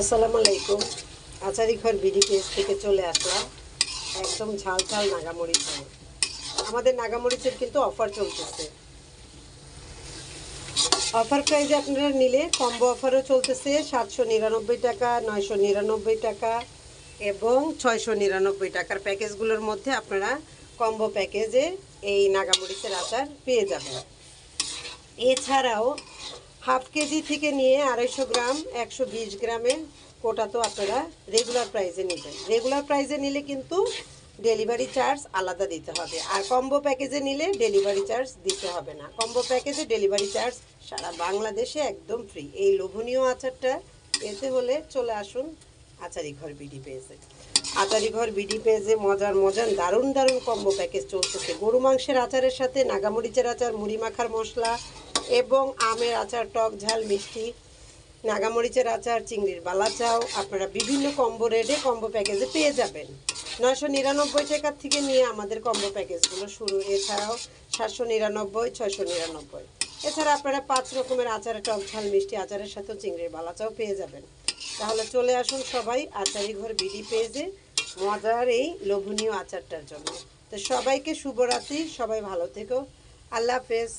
আসসালামু আলাইকুম। আচারি ঘর বিডি পেজ থেকে চলে আসলাম একদম ঝাল ঝাল নাগামরিচ নিয়ে। আমাদের নাগামরিচের কিন্তু অফার চলতেছে। অফার প্রাইজে আপনারা নিলে কম্বো অফারও চলতেছে 799 টাকা, 999 টাকা এবং 699 টাকার প্যাকেজগুলোর মধ্যে আপনারা কম্বো প্যাকেজে এই নাগামরিচের আচার পেয়ে যাবেন। এছাড়াও হাফ কেজি থেকে নিয়ে 250 গ্রাম 120 গ্রামের কোটা তো আপনারা রেগুলার প্রাইসে নেবেন। রেগুলার প্রাইসে নিলে কিন্তু ডেলিভারি চার্জ আলাদা দিতে হবে, আর কম্বো প্যাকেজে নিলে ডেলিভারি চার্জ দিতে হবে না। কম্বো প্যাকেজে ডেলিভারি চার্জ সারা বাংলাদেশে একদম ফ্রি। এই লোভনীয় আচারটা পেতে হলে চলে আসুন আচারি ঘর বিডি পেজে। আচারি ঘর বিডি পেজে মজার মজার দারুণ দারুণ কম্বো প্যাকেজ চলতেছে। গরু মাংসের আচারের সাথে নাগামরিচের আচার, মুড়ি মাখার মশলা এবং আমের আচার, টক ঝাল মিষ্টি, নাগামরিচের আচার, চিংড়ির বালা চাও আপনারা বিভিন্ন কম্বো রেটে কম্বো প্যাকেজে পেয়ে যাবেন। 999 টাকার থেকে নিয়ে আমাদের কম্বো প্যাকেজগুলো শুরু। এছাড়াও 799, 699। এছাড়া আপনারা 5 রকমের আচারে, টক ঝাল মিষ্টি আচারের সাথেও চিংড়ির বালা চাও পেয়ে যাবেন। তাহলে চলে আসুন সবাই আচারি ঘর বিডি পেজে মজার এই লোভনীয় আচারটার জন্য। তো সবাইকে শুভরাত্রি, সবাই ভালো থেকো, আল্লাহ হাফেজ।